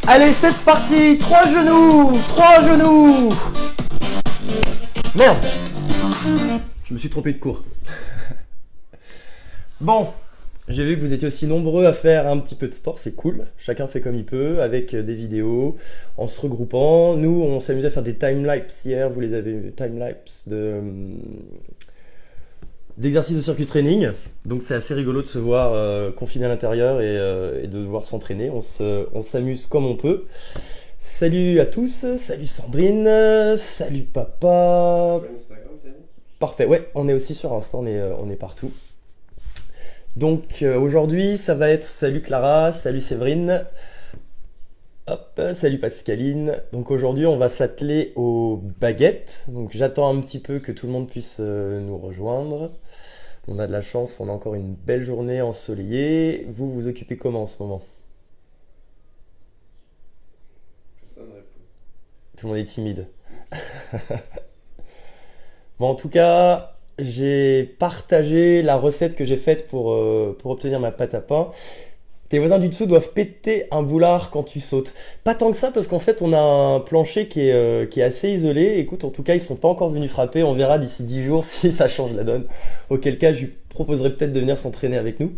Allez, c'est parti. 3 genoux. 3 genoux. Merde. Je me suis trompé de cours. Bon, j'ai vu que vous étiez aussi nombreux à faire un petit peu de sport, c'est cool. Chacun fait comme il peut, avec des vidéos, en se regroupant. Nous, on s'amusait à faire des timelapses hier, vous les avez vu, timelapses d'exercices de circuit training. Donc c'est assez rigolo de se voir confiné à l'intérieur et de devoir s'entraîner. On s'amuse comme on peut. Salut à tous, salut Sandrine, salut papa. Sur Instagram, t'as dit ? Parfait, ouais, on est aussi sur Insta, on est partout. Donc aujourd'hui, ça va être salut Clara, salut Séverine, hop, salut Pascaline. Donc aujourd'hui, on va s'atteler aux baguettes. Donc j'attends un petit peu que tout le monde puisse nous rejoindre. On a de la chance, on a encore une belle journée ensoleillée. Vous vous occupez comment en ce moment? Personne ne répond. Tout le monde est timide. Bon, en tout cas, j'ai partagé la recette que j'ai faite pour obtenir ma pâte à pain. Tes voisins du dessous doivent péter un boulard quand tu sautes. Pas tant que ça, parce qu'en fait, on a un plancher qui est assez isolé. Écoute, en tout cas, ils sont pas encore venus frapper. On verra d'ici 10 jours si ça change la donne. Auquel cas, je lui proposerai peut-être de venir s'entraîner avec nous.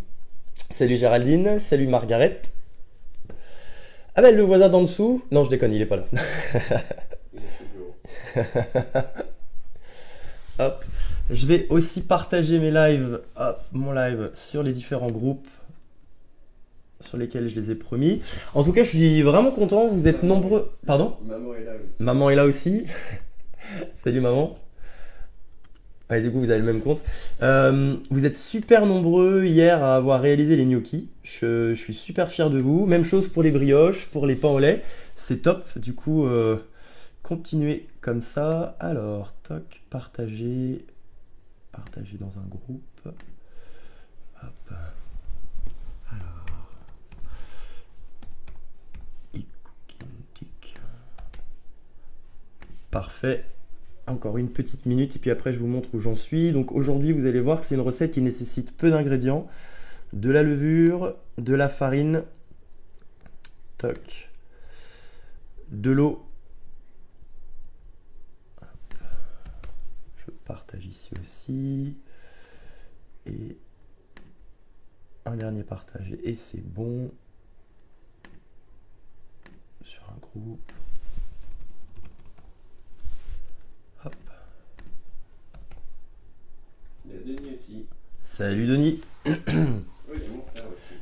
Salut Géraldine, salut Margaret. Ah ben, le voisin d'en dessous... Non, je déconne, il est pas là. Il est sur le bureau. Hop. Je vais aussi partager mes lives, mon live sur les différents groupes sur lesquels je les ai promis. En tout cas, je suis vraiment content, vous êtes nombreux. Pardon? Maman est là aussi. Maman est là aussi. Salut maman. Ouais, du coup, vous avez le même compte. Vous êtes super nombreux hier à avoir réalisé les gnocchis. Je suis super fier de vous. Même chose pour les brioches, pour les pains au lait. C'est top. Du coup, continuez comme ça. Alors, toc, partager dans un groupe. Hop. Alors. Tic. Parfait. Encore une petite minute et puis après je vous montre où j'en suis. Donc aujourd'hui vous allez voir que c'est une recette qui nécessite peu d'ingrédients. De la levure, de la farine, toc, de l'eau. Je partage ici aussi. Et un dernier partage et c'est bon. Sur un groupe. Hop. Il y a Denis aussi. Salut Denis. Oui, il y a mon frère aussi.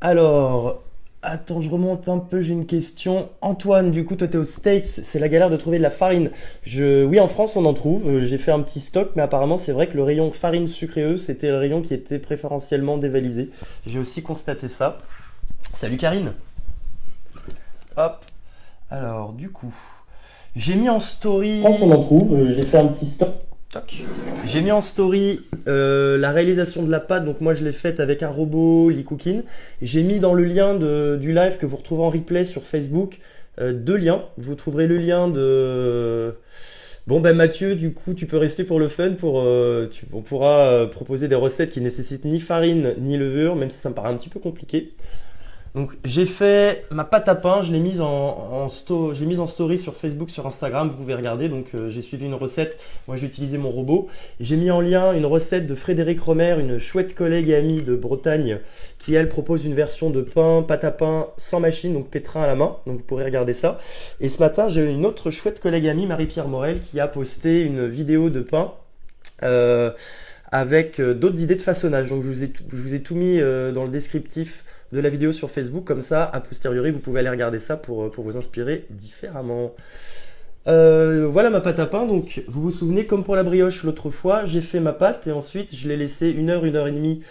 Alors, attends, je remonte un peu, j'ai une question. Antoine, du coup, toi, t'es aux States, c'est la galère de trouver de la farine. Oui, en France, on en trouve. J'ai fait un petit stock, mais apparemment, c'est vrai que le rayon farine sucréeuse, c'était le rayon qui était préférentiellement dévalisé. J'ai aussi constaté ça. Salut Karine. Hop. Alors, du coup, j'ai mis en story. En France, on en trouve. J'ai fait un petit stock. Toc. J'ai mis en story la réalisation de la pâte, donc moi je l'ai faite avec un robot Lee Cooking. J'ai mis dans le lien du live que vous retrouvez en replay sur Facebook 2 liens. Vous trouverez le lien de... Bon ben Mathieu, du coup tu peux rester pour le fun, on pourra proposer des recettes qui nécessitent ni farine ni levure, même si ça me paraît un petit peu compliqué. Donc j'ai fait ma pâte à pain, je l'ai mise en story sur Facebook, sur Instagram, vous pouvez regarder. Donc j'ai suivi une recette, moi j'ai utilisé mon robot. J'ai mis en lien une recette de Frédéric Romer, une chouette collègue et amie de Bretagne, qui elle propose une version de pain, pâte à pain sans machine, donc pétrin à la main. Donc vous pourrez regarder ça. Et ce matin j'ai une autre chouette collègue amie, Marie-Pierre Morel, qui a posté une vidéo de pain avec d'autres idées de façonnage. Donc je vous ai tout mis dans le descriptif de la vidéo sur Facebook, comme ça, a posteriori, vous pouvez aller regarder ça pour vous inspirer différemment. Voilà ma pâte à pain. Donc, vous vous souvenez, comme pour la brioche l'autre fois, j'ai fait ma pâte et ensuite, je l'ai laissé 1 heure, 1 heure et demie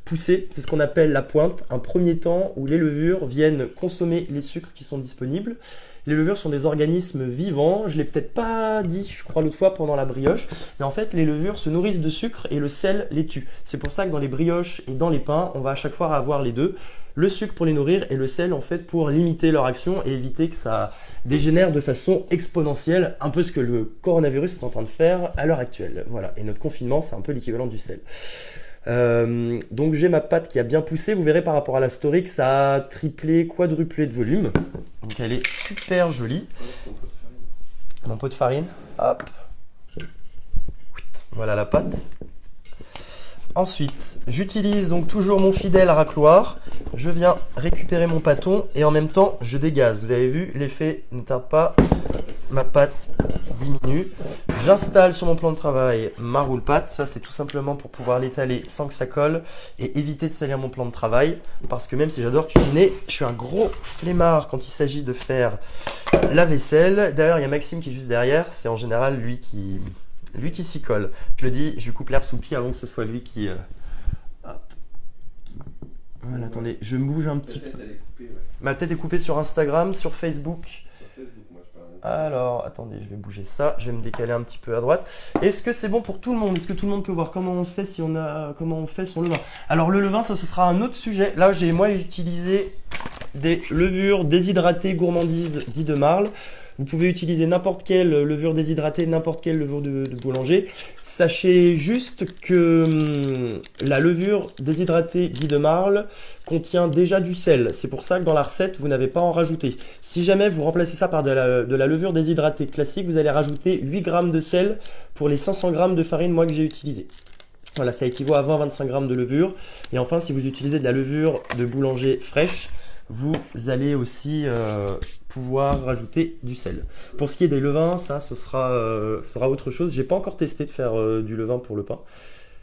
pousser. C'est ce qu'on appelle la pointe, un premier temps où les levures viennent consommer les sucres qui sont disponibles. Les levures sont des organismes vivants. Je l'ai peut-être pas dit, je crois, l'autre fois pendant la brioche. Mais en fait, les levures se nourrissent de sucre et le sel les tue. C'est pour ça que dans les brioches et dans les pains, on va à chaque fois avoir les deux. le sucre pour les nourrir et le sel en fait pour limiter leur action et éviter que ça dégénère de façon exponentielle, un peu ce que le coronavirus est en train de faire à l'heure actuelle. Voilà, et notre confinement, c'est un peu l'équivalent du sel. Donc j'ai ma pâte qui a bien poussé, vous verrez par rapport à la story que ça a triplé, quadruplé de volume. Donc elle est super jolie. Mon pot de farine, hop. Voilà la pâte. Ensuite, j'utilise donc toujours mon fidèle racloir. Je viens récupérer mon pâton et en même temps, je dégaze. Vous avez vu, l'effet ne tarde pas. Ma pâte diminue. J'installe sur mon plan de travail ma roule-pâte. Ça, c'est tout simplement pour pouvoir l'étaler sans que ça colle et éviter de salir mon plan de travail. Parce que même si j'adore cuisiner, je suis un gros flemmard quand il s'agit de faire la vaisselle. D'ailleurs, il y a Maxime qui est juste derrière. C'est en général lui qui s'y colle. Je le dis, je lui coupe l'herbe sous le pied avant que ce soit lui qui... Hop. Voilà, attendez, je me bouge un petit peu. Peut-être elle est coupée, ouais. Ma tête est coupée sur Instagram, sur Facebook. Sur Facebook, moi je parle. Alors, attendez, je vais bouger ça. Je vais me décaler un petit peu à droite. Est-ce que c'est bon pour tout le monde? Est-ce que tout le monde peut voir comment on sait si on a, comment on fait son levain? Alors, le levain, ça, ce sera un autre sujet. Là, j'ai moi utilisé des levures déshydratées gourmandises dit de Marle. Vous pouvez utiliser n'importe quelle levure déshydratée, n'importe quelle levure de boulanger. Sachez juste que la levure déshydratée dit de Marle contient déjà du sel. C'est pour ça que dans la recette, vous n'avez pas à en rajouter. Si jamais vous remplacez ça par de la levure déshydratée classique, vous allez rajouter 8 grammes de sel pour les 500 grammes de farine moi que j'ai utilisé. Voilà, ça équivaut à 20-25 grammes de levure. Et enfin, si vous utilisez de la levure de boulanger fraîche, vous allez aussi pouvoir rajouter du sel. Pour ce qui est des levains, ça ce sera autre chose. J'ai pas encore testé de faire du levain pour le pain.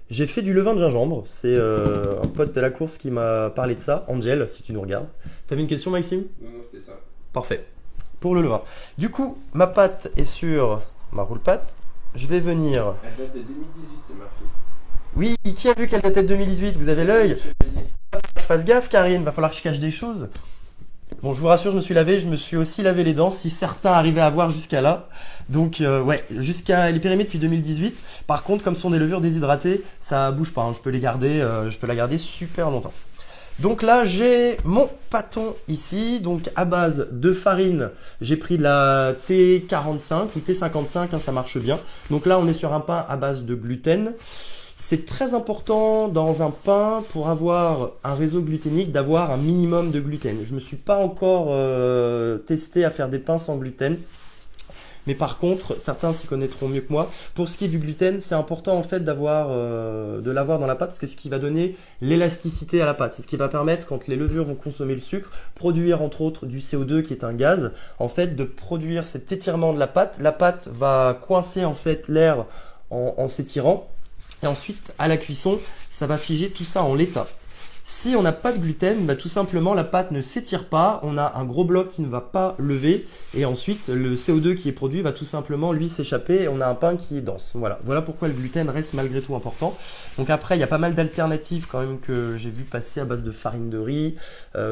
J'ai fait du levain de gingembre. C'est un pote de la course qui m'a parlé de ça. Angel, si tu nous regardes. T'avais une question, Maxime? Non, c'était ça. Parfait. Pour le levain. Du coup, ma pâte est sur ma roule-pâte. Je vais venir... Elle date de 2018, c'est marqué. Oui, qui a vu qu'elle datait de 2018? Vous avez l'œil? Chevalier. Je fasse gaffe, Karine, va falloir que je cache des choses. Bon, je vous rassure, je me suis lavé, je me suis aussi lavé les dents, si certains arrivaient à voir jusqu'à là. Donc, ouais, elle est périmée depuis 2018. Par contre, comme ce sont des levures déshydratées, ça bouge pas, hein. Je peux la garder super longtemps. Donc là, j'ai mon pâton ici, donc à base de farine. J'ai pris de la T45 ou T55, hein, ça marche bien. Donc là, on est sur un pain à base de gluten. C'est très important dans un pain pour avoir un réseau gluténique d'avoir un minimum de gluten. Je ne me suis pas encore testé à faire des pains sans gluten. Mais par contre, certains s'y connaîtront mieux que moi. Pour ce qui est du gluten, c'est important en fait de l'avoir dans la pâte parce que c'est ce qui va donner l'élasticité à la pâte. C'est ce qui va permettre, quand les levures vont consommer le sucre, produire entre autres du CO2 qui est un gaz, en fait de produire cet étirement de la pâte. La pâte va coincer en fait l'air en s'étirant. Et ensuite, à la cuisson, ça va figer tout ça en l'état. Si on n'a pas de gluten, bah, tout simplement la pâte ne s'étire pas, on a un gros bloc qui ne va pas lever et ensuite le CO2 qui est produit va tout simplement lui s'échapper et on a un pain qui est dense. Voilà pourquoi le gluten reste malgré tout important. Donc après il y a pas mal d'alternatives quand même que j'ai vu passer à base de farine de riz,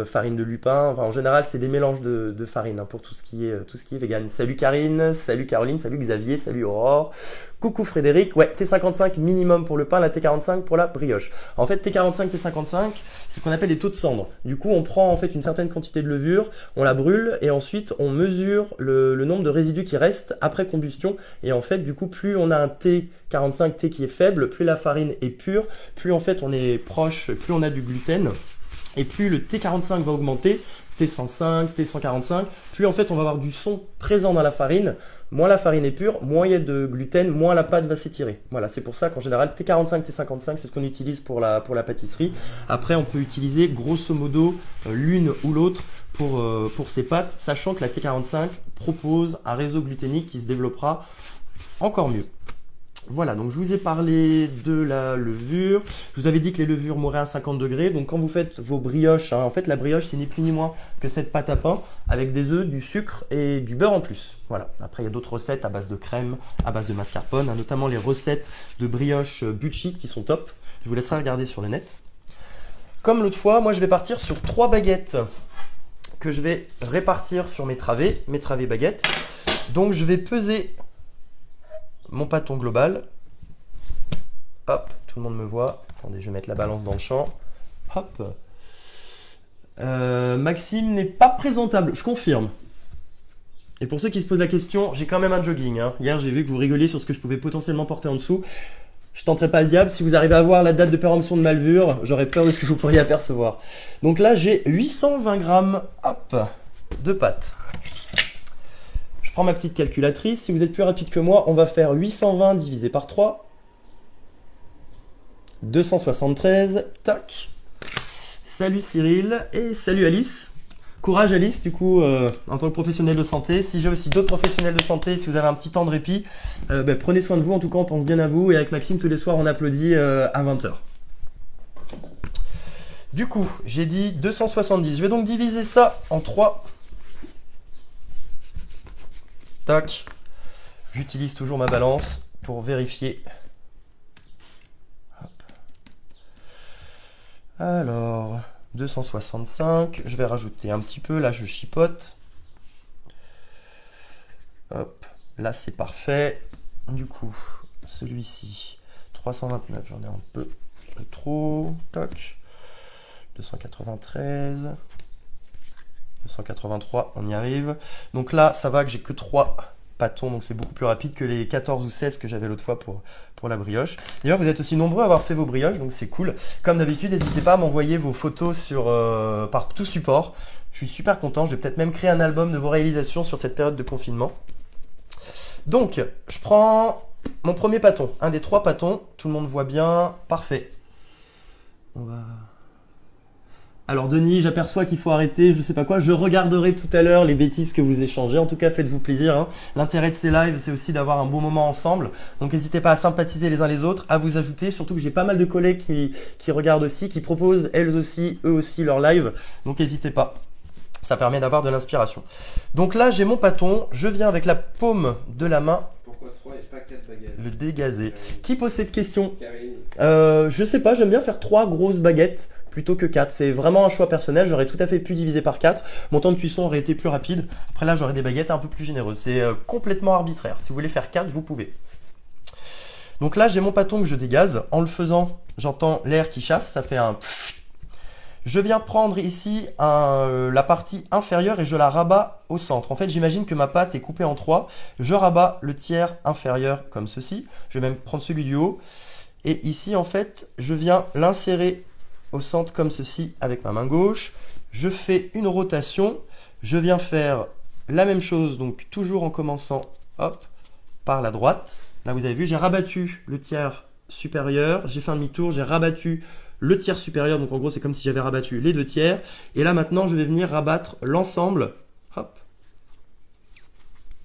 farine de lupin, enfin en général c'est des mélanges de farine hein, pour tout ce qui est vegan. Salut Karine, salut Caroline, salut Xavier, salut Aurore. Coucou Frédéric, ouais, T55 minimum pour le pain, la T45 pour la brioche. En fait, T45, T55, c'est ce qu'on appelle les taux de cendre. Du coup, on prend en fait une certaine quantité de levure, on la brûle et ensuite on mesure le nombre de résidus qui restent après combustion. Et en fait, du coup, plus on a un T45, T qui est faible, plus la farine est pure, plus en fait on est proche, plus on a du gluten. Et plus le T45 va augmenter, T105, T145, plus en fait on va avoir du son présent dans la farine. Moins la farine est pure, moins il y a de gluten, moins la pâte va s'étirer. Voilà, c'est pour ça qu'en général T45, T55, c'est ce qu'on utilise pour la pâtisserie. Après, on peut utiliser grosso modo l'une ou l'autre pour ces pâtes, sachant que la T45 propose un réseau gluténique qui se développera encore mieux. Voilà, donc je vous ai parlé de la levure. Je vous avais dit que les levures mouraient à 50 degrés. Donc quand vous faites vos brioches, hein, en fait la brioche c'est ni plus ni moins que cette pâte à pain avec des œufs, du sucre et du beurre en plus. Voilà. Après il y a d'autres recettes à base de crème, à base de mascarpone, hein, notamment les recettes de brioche Bucci qui sont top. Je vous laisserai regarder sur le net. Comme l'autre fois, moi je vais partir sur 3 baguettes que je vais répartir sur mes travées baguettes. Donc je vais peser mon pâton global. Hop, tout le monde me voit. Attendez, je vais mettre la balance dans le champ. Hop. Maxime n'est pas présentable, je confirme. Et pour ceux qui se posent la question, j'ai quand même un jogging. Hein. Hier, j'ai vu que vous rigoliez sur ce que je pouvais potentiellement porter en dessous. Je tenterai pas le diable. Si vous arrivez à voir la date de péremption de Malvure, j'aurais peur de ce que vous pourriez apercevoir. Donc là, j'ai 820 grammes hop, de pâtes. Je prends ma petite calculatrice. Si vous êtes plus rapide que moi, on va faire 820 divisé par 3. 273. Tac. Salut Cyril et salut Alice. Courage Alice, du coup, en tant que professionnel de santé. Si j'ai aussi d'autres professionnels de santé, si vous avez un petit temps de répit, prenez soin de vous. En tout cas, on pense bien à vous. Et avec Maxime, tous les soirs, on applaudit à 20h. Du coup, j'ai dit 270. Je vais donc diviser ça en 3. Tac. J'utilise toujours ma balance pour vérifier. Hop. Alors... 265, je vais rajouter un petit peu, là je chipote. Hop, là c'est parfait. Du coup, celui-ci, 329, j'en ai un peu trop. Tac. 293. 283, on y arrive. Donc là, ça va que j'ai que 3 pâtons, donc c'est beaucoup plus rapide que les 14 ou 16 que j'avais l'autre fois pour la brioche. D'ailleurs, vous êtes aussi nombreux à avoir fait vos brioches, donc c'est cool. Comme d'habitude, n'hésitez pas à m'envoyer vos photos par tout support. Je suis super content, je vais peut-être même créer un album de vos réalisations sur cette période de confinement. Donc, je prends mon premier pâton, un des 3 pâtons, tout le monde voit bien, parfait. On va... Alors Denis, j'aperçois qu'il faut arrêter, je sais pas quoi, je regarderai tout à l'heure les bêtises que vous échangez, en tout cas faites-vous plaisir. Hein. L'intérêt de ces lives, c'est aussi d'avoir un bon moment ensemble, donc n'hésitez pas à sympathiser les uns les autres, à vous ajouter, surtout que j'ai pas mal de collègues qui regardent aussi, qui proposent eux aussi leur live, donc n'hésitez pas, ça permet d'avoir de l'inspiration. Donc là j'ai mon pâton, je viens avec la paume de la main. Pourquoi 3 et pas 4 baguettes? Le dégazer. Qui pose cette question? Karine. Je sais pas, j'aime bien faire 3 grosses baguettes plutôt que 4. C'est vraiment un choix personnel. J'aurais tout à fait pu diviser par 4. Mon temps de cuisson aurait été plus rapide. Après là, j'aurais des baguettes un peu plus généreuses. C'est complètement arbitraire. Si vous voulez faire 4, vous pouvez. Donc là, j'ai mon pâton que je dégaze. En le faisant, j'entends l'air qui chasse. Ça fait un... Je viens prendre ici la partie inférieure et je la rabats au centre. En fait, j'imagine que ma pâte est coupée en 3. Je rabats le tiers inférieur comme ceci. Je vais même prendre celui du haut. Et ici, en fait, je viens l'insérer au centre comme ceci avec ma main gauche. Je fais une rotation. Je viens faire la même chose, donc toujours en commençant hop, par la droite. Là, vous avez vu, j'ai rabattu le tiers supérieur. J'ai fait un demi-tour, j'ai rabattu le tiers supérieur. Donc en gros, c'est comme si j'avais rabattu les 2 tiers. Et là, maintenant, je vais venir rabattre l'ensemble. Hop.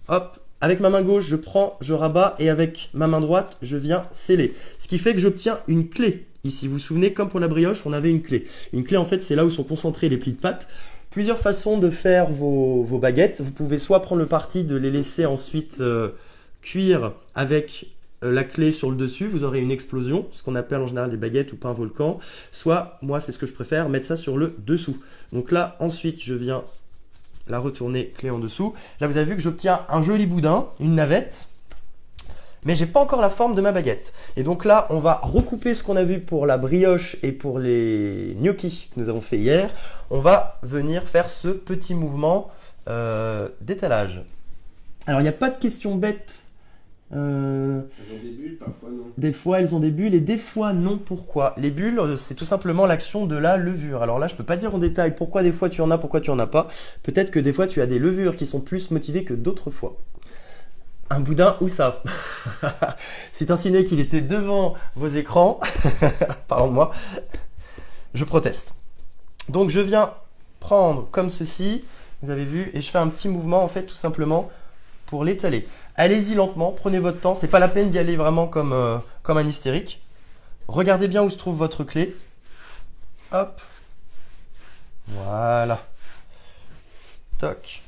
Hop. Avec ma main gauche, je prends, je rabats. Et avec ma main droite, je viens sceller. Ce qui fait que j'obtiens une clé. Ici, vous vous souvenez, comme pour la brioche, on avait une clé. Une clé, en fait, c'est là où sont concentrés les plis de pâte. Plusieurs façons de faire vos baguettes. Vous pouvez soit prendre le parti de les laisser ensuite cuire avec la clé sur le dessus. Vous aurez une explosion, ce qu'on appelle en général des baguettes ou pain volcan. Soit, moi, c'est ce que je préfère, mettre ça sur le dessous. Donc là, ensuite, je viens la retourner clé en dessous. Là, vous avez vu que j'obtiens un joli boudin, une navette. Mais j'ai pas encore la forme de ma baguette. Et donc là, on va recouper ce qu'on a vu pour la brioche et pour les gnocchis que nous avons fait hier. On va venir faire ce petit mouvement d'étalage. Alors, il n'y a pas de question bête. Elles ont des bulles, parfois non. Des fois, elles ont des bulles et des fois non. Pourquoi? Les bulles, c'est tout simplement l'action de la levure. Alors là, je peux pas dire en détail pourquoi des fois tu en as, pourquoi tu en as pas. Peut-être que des fois, tu as des levures qui sont plus motivées que d'autres fois. Un boudin, où ça? C'est insinué qu'il était devant vos écrans. Pardon de moi. Je proteste. Donc je viens prendre comme ceci, vous avez vu, et je fais un petit mouvement en fait tout simplement pour l'étaler. Allez-y lentement, prenez votre temps, c'est pas la peine d'y aller vraiment comme un hystérique. Regardez bien où se trouve votre clé. Hop. Voilà. Toc.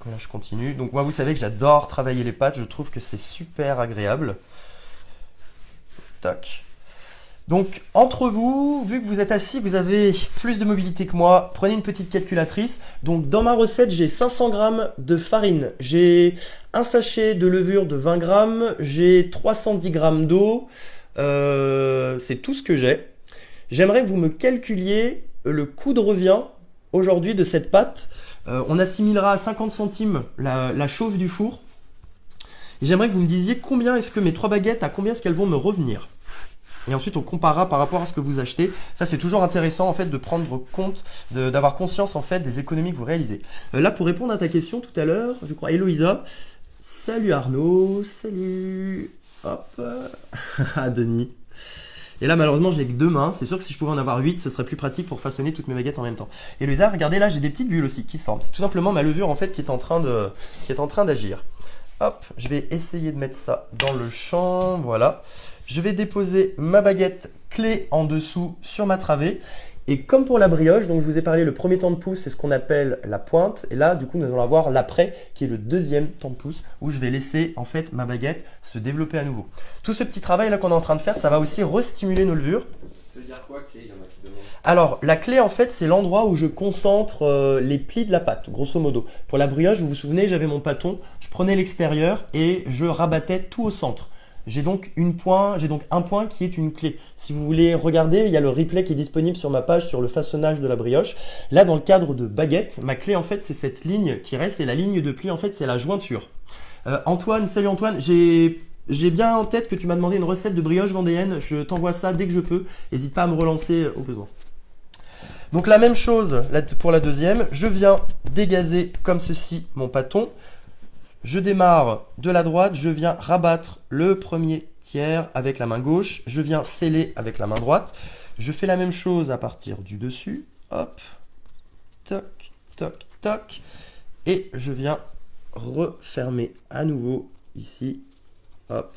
Là, je continue. Donc moi, vous savez que j'adore travailler les pâtes. Je trouve que c'est super agréable. Toc. Donc, entre vous, vu que vous êtes assis, vous avez plus de mobilité que moi, prenez une petite calculatrice. Donc, dans ma recette, j'ai 500 g de farine. J'ai un sachet de levure de 20 g. J'ai 310 g d'eau. C'est tout ce que j'ai. J'aimerais que vous me calculiez le coût de revient aujourd'hui de cette pâte. On assimilera à 50 centimes la chauffe du four. Et j'aimerais que vous me disiez combien est-ce que mes 3 baguettes, à combien est-ce qu'elles vont me revenir. Et ensuite, on comparera par rapport à ce que vous achetez. Ça, c'est toujours intéressant en fait de prendre compte, d'avoir conscience en fait des économies que vous réalisez. Là, pour répondre à ta question tout à l'heure, je crois, Héloïsa. Salut Arnaud, salut. Hop. Ah, Denis. Et là, malheureusement, j'ai que 2 mains. C'est sûr que si je pouvais en avoir 8, ce serait plus pratique pour façonner toutes mes baguettes en même temps. Et Héloïsa, regardez là, j'ai des petites bulles aussi qui se forment. C'est tout simplement ma levure en fait qui est en train d'agir. Hop, je vais essayer de mettre ça dans le champ. Voilà. Je vais déposer ma baguette clé en dessous sur ma travée. Et comme pour la brioche, donc je vous ai parlé, le premier temps de pouce, c'est ce qu'on appelle la pointe. Et là, du coup, nous allons avoir l'après, qui est le deuxième temps de pouce, où je vais laisser en fait ma baguette se développer à nouveau. Tout ce petit travail là qu'on est en train de faire, ça va aussi restimuler nos levures. Ça veut dire quoi, clé? Il y en a qui demandent. Alors, la clé, en fait, c'est l'endroit où je concentre les plis de la pâte, grosso modo. Pour la brioche, vous vous souvenez, j'avais mon bâton, je prenais l'extérieur et je rabattais tout au centre. J'ai donc un point qui est une clé. Si vous voulez regarder, il y a le replay qui est disponible sur ma page sur le façonnage de la brioche. Là, dans le cadre de baguette, ma clé, en fait, c'est cette ligne qui reste. Et la ligne de pli, en fait, c'est la jointure. Antoine, salut Antoine. J'ai bien en tête que tu m'as demandé une recette de brioche vendéenne. Je t'envoie ça dès que je peux. N'hésite pas à me relancer au besoin. Donc la même chose pour la deuxième. Je viens dégazer comme ceci mon bâton. Je démarre de la droite, je viens rabattre le premier tiers avec la main gauche, je viens sceller avec la main droite. Je fais la même chose à partir du dessus. Hop, toc, toc, toc. Et je viens refermer à nouveau ici. Hop,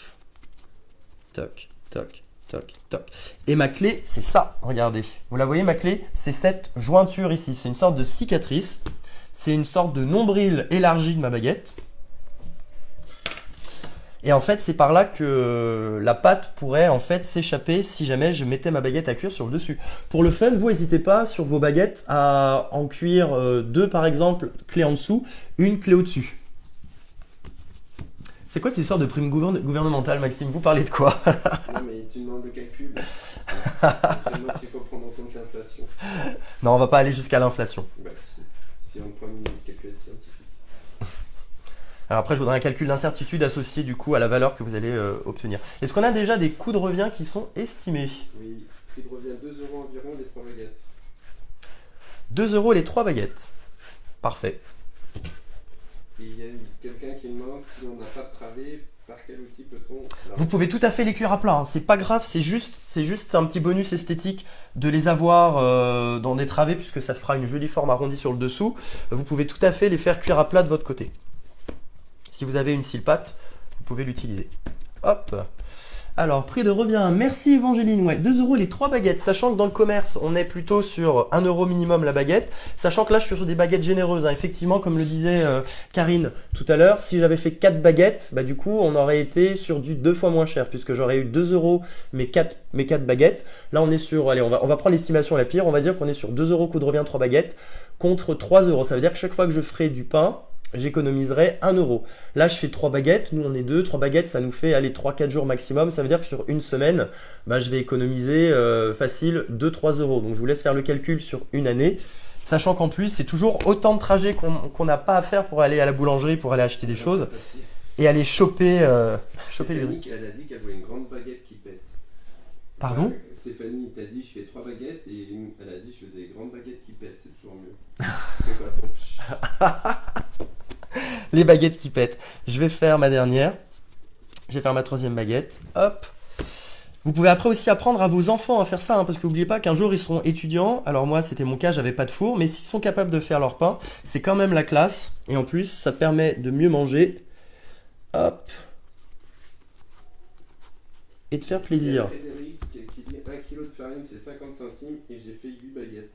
toc, toc, toc, toc. Et ma clé, c'est ça, regardez. Vous la voyez, ma clé, c'est cette jointure ici. C'est une sorte de cicatrice. C'est une sorte de nombril élargi de ma baguette. Et en fait, c'est par là que la pâte pourrait en fait s'échapper si jamais je mettais ma baguette à cuire sur le dessus. Pour le fun, vous n'hésitez pas sur vos baguettes à en cuire 2 par exemple, clé en dessous, une clé au-dessus. C'est quoi cette histoire de prime gouvernementale, Maxime? Vous parlez de quoi? Non, mais tu demandes le calcul. Je demande s'il faut prendre en compte l'inflation. Non, on va pas aller jusqu'à l'inflation. Bah, si on prend une calculette scientifique. Alors après, je voudrais un calcul d'incertitude associé du coup à la valeur que vous allez obtenir. Est-ce qu'on a déjà des coûts de revient qui sont estimés? Oui, il revient 2 € environ les 3 baguettes. 2 € les 3 baguettes. Parfait. Et il y a quelqu'un qui demande si on n'a pas de travée, par quel outil peut-on... Vous pouvez tout à fait les cuire à plat, hein. C'est pas grave, c'est juste un petit bonus esthétique de les avoir dans des travées puisque ça fera une jolie forme arrondie sur le dessous. Vous pouvez tout à fait les faire cuire à plat de votre côté. Si vous avez une scie pâte, vous pouvez l'utiliser. Hop. Alors, prix de revient. Merci Evangeline. Ouais, 2 € les 3 baguettes. Sachant que dans le commerce, on est plutôt sur 1 € minimum la baguette. Sachant que là, je suis sur des baguettes généreuses, hein. Effectivement, comme le disait Karine tout à l'heure, si j'avais fait 4 baguettes, bah, du coup, on aurait été sur du 2 fois moins cher puisque j'aurais eu 2 € mes 4 baguettes. Là, on est sur, allez, on va prendre l'estimation la pire. On va dire qu'on est sur 2 € coût de revient 3 baguettes contre 3 €. Ça veut dire que chaque fois que je ferai du pain, j'économiserai 1 €. Là, je fais 3 baguettes. Nous, on est 2. 3 baguettes, ça nous fait aller 3-4 jours maximum. Ça veut dire que sur une semaine, bah, je vais économiser facile 2-3 €. Donc, je vous laisse faire le calcul sur une année. Sachant qu'en plus, c'est toujours autant de trajets qu'on n'a pas à faire pour aller à la boulangerie, pour aller acheter des choses et aller choper les Stéphanie, elle a dit qu'elle voulait une grande baguette qui pète. Pardon? Stéphanie t'a dit je fais 3 baguettes et elle a dit je fais des grandes baguettes qui pètent, c'est toujours mieux. Fais quoi, Les baguettes qui pètent. Je vais faire ma dernière. Je vais faire ma 3e baguette. Hop. Vous pouvez après aussi apprendre à vos enfants à faire ça, hein, parce que n'oubliez pas qu'un jour ils seront étudiants. Alors moi, c'était mon cas, j'avais pas de four, mais s'ils sont capables de faire leur pain, c'est quand même la classe. Et en plus, ça permet de mieux manger. Hop. Et de faire plaisir. Frédéric qui dit 1 kg de farine c'est 50 centimes et j'ai fait 8 baguettes.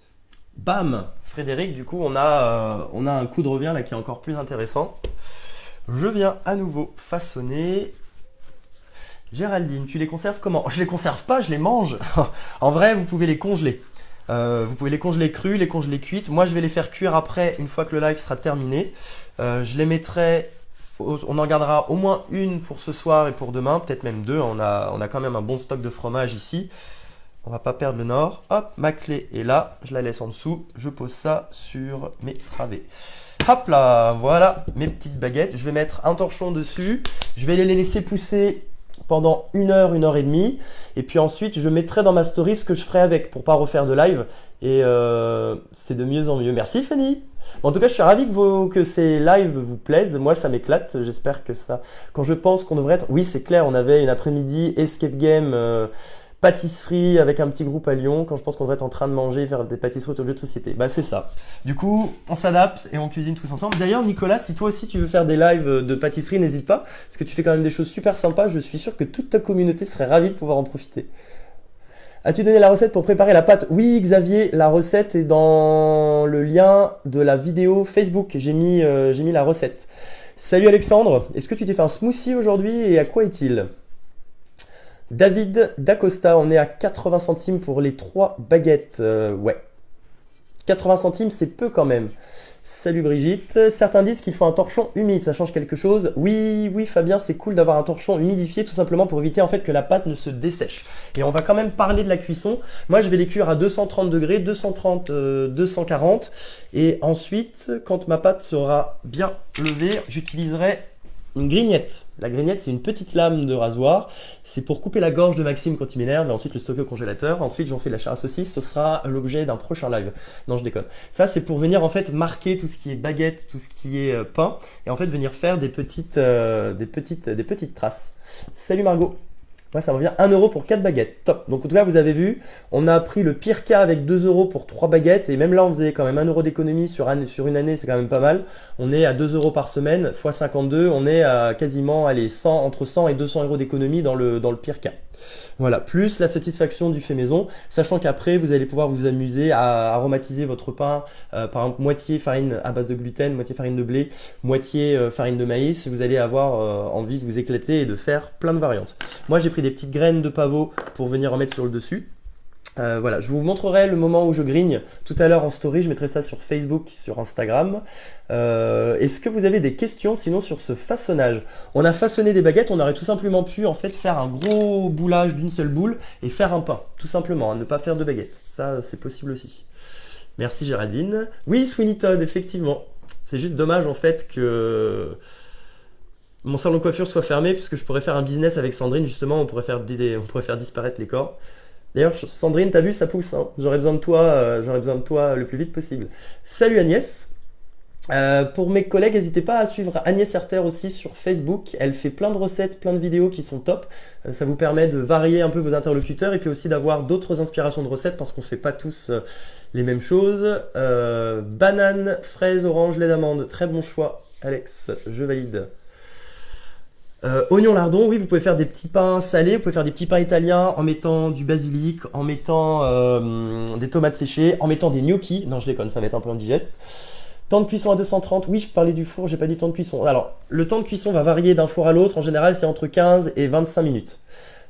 Bam! Frédéric, du coup, on a un coût de revient là qui est encore plus intéressant. Je viens à nouveau façonner. Géraldine, tu les conserves comment? Je les conserve pas, je les mange. En vrai, vous pouvez les congeler. Vous pouvez les congeler crus, les congeler cuites. Moi, je vais les faire cuire après, une fois que le live sera terminé. Je les mettrai... On en gardera au moins une pour ce soir et pour demain, peut-être même 2. On a quand même un bon stock de fromage ici. On va pas perdre le nord. Hop, ma clé est là. Je la laisse en dessous. Je pose ça sur mes travées. Hop là, voilà mes petites baguettes. Je vais mettre un torchon dessus. Je vais les laisser pousser pendant 1 heure et demie. Et puis ensuite, je mettrai dans ma story ce que je ferai avec pour pas refaire de live. Et c'est de mieux en mieux. Merci Fanny. Bon, en tout cas, je suis ravi que ces lives vous plaisent. Moi, ça m'éclate. J'espère que ça... Quand je pense qu'on devrait être... Oui, c'est clair, on avait une après-midi escape game, pâtisserie avec un petit groupe à Lyon. Quand je pense qu'on devrait être en train de manger, faire des pâtisseries autour de jeux de société. Bah, c'est ça. Du coup, on s'adapte et on cuisine tous ensemble. D'ailleurs, Nicolas, si toi aussi tu veux faire des lives de pâtisserie, n'hésite pas. Parce que tu fais quand même des choses super sympas. Je suis sûr que toute ta communauté serait ravie de pouvoir en profiter. As-tu donné la recette pour préparer la pâte? Oui, Xavier, la recette est dans le lien de la vidéo Facebook. J'ai mis la recette. Salut Alexandre, est-ce que tu t'es fait un smoothie aujourd'hui et à quoi est-il? David Dacosta, on est à 80 centimes pour les 3 baguettes. Ouais. 80 centimes, c'est peu quand même. Salut Brigitte. Certains disent qu'il faut un torchon humide, ça change quelque chose? Oui, oui Fabien, c'est cool d'avoir un torchon humidifié tout simplement pour éviter en fait que la pâte ne se dessèche. Et on va quand même parler de la cuisson. Moi je vais les cuire à 230 degrés, 230, 240. Et ensuite, quand ma pâte sera bien levée, j'utiliserai une grignette. La grignette, c'est une petite lame de rasoir. C'est pour couper la gorge de Maxime quand il m'énerve et ensuite le stocker au congélateur. Ensuite, j'en fais de la chair à saucisse. Ce sera l'objet d'un prochain live. Non, je déconne. Ça, c'est pour venir en fait marquer tout ce qui est baguette, tout ce qui est pain et en fait venir faire des petites traces. Salut Margot. Ouais, ça me revient 1 euro pour 4 baguettes. Top. Donc en tout cas, vous avez vu, on a pris le pire cas avec 2 euros pour 3 baguettes. Et même là, on faisait quand même 1 euro d'économie sur une année, c'est quand même pas mal. On est à 2 euros par semaine, x 52. On est à quasiment entre 100 et 200 euros d'économie dans le pire cas. Voilà, plus la satisfaction du fait maison, sachant qu'après vous allez pouvoir vous amuser à aromatiser votre pain, par exemple moitié farine à base de gluten, moitié farine de blé, moitié farine de maïs. Vous allez avoir envie de vous éclater et de faire plein de variantes. Moi j'ai pris des petites graines de pavot pour venir en mettre sur le dessus. Voilà, je vous montrerai le moment où je grigne tout à l'heure en story, je mettrai ça sur Facebook, sur Instagram. Est-ce que vous avez des questions sinon sur ce façonnage? On a façonné des baguettes, on aurait tout simplement pu en fait faire un gros boulage d'une seule boule et faire un pain, tout simplement, hein, ne pas faire de baguettes. Ça c'est possible aussi. Merci Géraldine. Oui, Sweeney Todd, effectivement. C'est juste dommage en fait que mon salon de coiffure soit fermé puisque je pourrais faire un business avec Sandrine justement, on pourrait faire disparaître les corps. D'ailleurs, Sandrine, t'as vu, ça pousse, hein. J'aurais besoin de toi le plus vite possible. Salut Agnès. Pour mes collègues, n'hésitez pas à suivre Agnès Herter aussi sur Facebook. Elle fait plein de recettes, plein de vidéos qui sont top. Ça vous permet de varier un peu vos interlocuteurs et puis aussi d'avoir d'autres inspirations de recettes parce qu'on ne fait pas tous les mêmes choses. Banane, fraise, orange, lait d'amande. Très bon choix, Alex. Je valide. Oignon lardon, oui, vous pouvez faire des petits pains salés, vous pouvez faire des petits pains italiens en mettant du basilic, en mettant des tomates séchées, en mettant des gnocchis. Non, je déconne, ça va être un peu indigeste. Temps de cuisson à 230, oui, je parlais du four, j'ai pas dit temps de cuisson. Alors, le temps de cuisson va varier d'un four à l'autre, en général, c'est entre 15 et 25 minutes.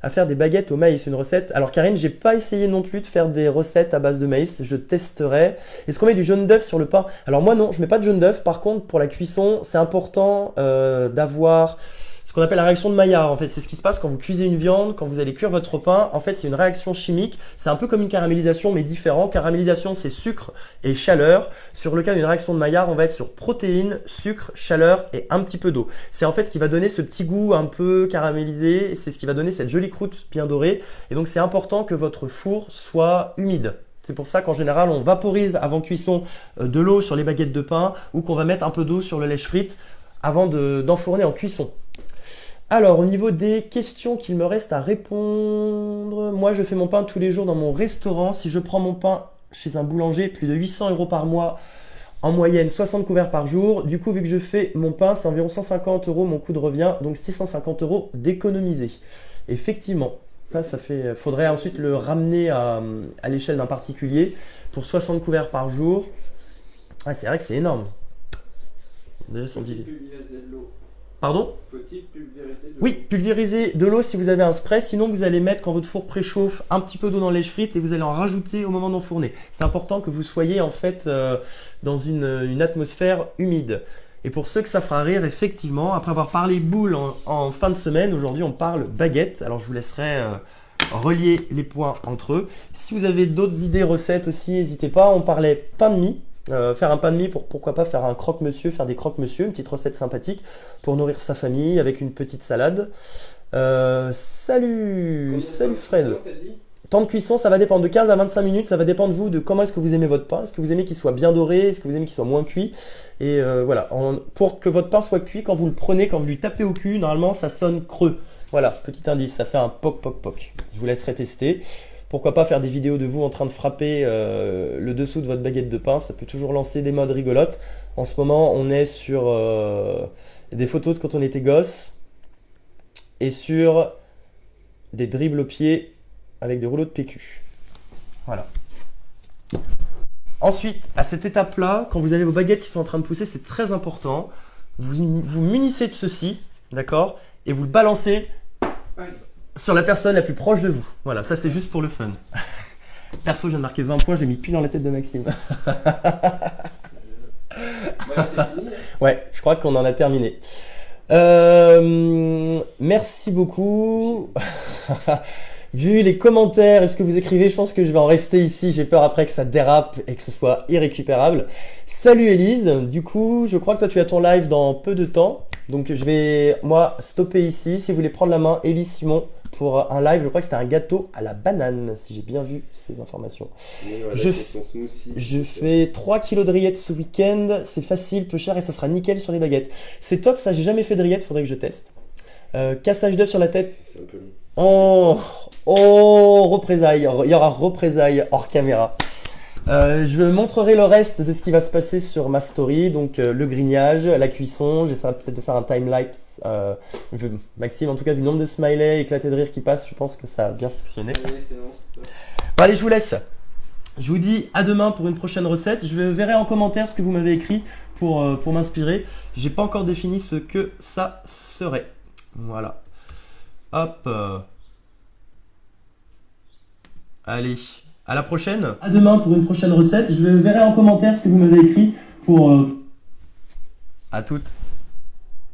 À faire des baguettes au maïs, une recette. Alors Karine, j'ai pas essayé non plus de faire des recettes à base de maïs, je testerai. Est-ce qu'on met du jaune d'œuf sur le pain? Alors moi non, je mets pas de jaune d'œuf. Par contre, pour la cuisson, c'est important d'avoir ce qu'on appelle la réaction de Maillard. En fait, c'est ce qui se passe quand vous cuisez une viande, quand vous allez cuire votre pain. En fait, c'est une réaction chimique. C'est un peu comme une caramélisation, mais différent. Caramélisation, c'est sucre et chaleur. Sur le cas d'une réaction de Maillard, on va être sur protéines, sucre, chaleur et un petit peu d'eau. C'est en fait ce qui va donner ce petit goût un peu caramélisé. C'est ce qui va donner cette jolie croûte bien dorée. Et donc, c'est important que votre four soit humide. C'est pour ça qu'en général, on vaporise avant cuisson de l'eau sur les baguettes de pain ou qu'on va mettre un peu d'eau sur le lèche-frite avant d'enfourner en cuisson. Alors, au niveau des questions qu'il me reste à répondre, moi je fais mon pain tous les jours dans mon restaurant. Si je prends mon pain chez un boulanger, plus de 800 € par mois, en moyenne 60 couverts par jour. Du coup, vu que je fais mon pain, c'est environ 150 € mon coût de revient, donc 650 € d'économiser. Effectivement, ça fait. Faudrait ensuite le ramener à l'échelle d'un particulier pour 60 couverts par jour. Ah, c'est vrai que c'est énorme. Déjà, son dit. Pardon? Faut-il pulvériser de l'eau? Oui, pulvériser de l'eau si vous avez un spray. Sinon, vous allez mettre, quand votre four préchauffe, un petit peu d'eau dans le lèche-frite et vous allez en rajouter au moment d'enfourner. C'est important que vous soyez en fait dans une atmosphère humide. Et pour ceux que ça fera rire, effectivement, après avoir parlé boule en fin de semaine, aujourd'hui on parle baguette. Alors je vous laisserai relier les points entre eux. Si vous avez d'autres idées recettes aussi, n'hésitez pas. On parlait pain de mie. Faire un pain de mie pour pourquoi pas faire un croque-monsieur, faire des croque-monsieur, une petite recette sympathique pour nourrir sa famille avec une petite salade. Salut Fred. Temps de cuisson, ça va dépendre de 15 à 25 minutes, ça va dépendre de vous, de comment est-ce que vous aimez votre pain. Est-ce que vous aimez qu'il soit bien doré, est-ce que vous aimez qu'il soit moins cuit. Et voilà, pour que votre pain soit cuit, quand vous le prenez, quand vous lui tapez au cul, normalement ça sonne creux. Voilà, petit indice, ça fait un poc poc poc. Je vous laisserai tester. Pourquoi pas faire des vidéos de vous en train de frapper le dessous de votre baguette de pain, ça peut toujours lancer des modes rigolotes. En ce moment, on est sur des photos de quand on était gosse et sur des dribbles au pied avec des rouleaux de PQ. Voilà. Ensuite, à cette étape-là, quand vous avez vos baguettes qui sont en train de pousser, c'est très important. Vous munissez de ceci, d'accord? Et vous le balancez sur la personne la plus proche de vous. Voilà, ça c'est juste pour le fun. Perso, je viens de marquer 20 points, je l'ai mis pile dans la tête de Maxime. Ouais, je crois qu'on en a terminé. Merci beaucoup. Vu les commentaires et ce que vous écrivez, je pense que je vais en rester ici. J'ai peur après que ça dérape et que ce soit irrécupérable. Salut Elise. Du coup, je crois que toi tu as ton live dans peu de temps. Donc je vais, moi, stopper ici. Si vous voulez prendre la main, Elise, Simon, pour un live, je crois que c'était un gâteau à la banane, si j'ai bien vu ces informations. Je fais 3 kilos de rillettes ce week-end. C'est facile, peu cher et ça sera nickel sur les baguettes. C'est top, ça, j'ai jamais fait de rillettes, faudrait que je teste. Cassage d'œuf sur la tête. C'est un peu long. Oh, représailles. Il y aura représailles hors caméra. Je vous montrerai le reste de ce qui va se passer sur ma story, donc le grignage, la cuisson, j'essaierai peut-être de faire un time-lapse. Maxime, en tout cas, vu le nombre de smileys éclatés de rire qui passent, je pense que ça a bien fonctionné. Allez, c'est bon, c'est ça. Bon, allez, je vous laisse. Je vous dis à demain pour une prochaine recette. Je verrai en commentaire ce que vous m'avez écrit pour m'inspirer. J'ai pas encore défini ce que ça serait. Voilà. Hop. Allez. À la prochaine. À demain pour une prochaine recette. Je verrai en commentaire ce que vous m'avez écrit pour... À toutes.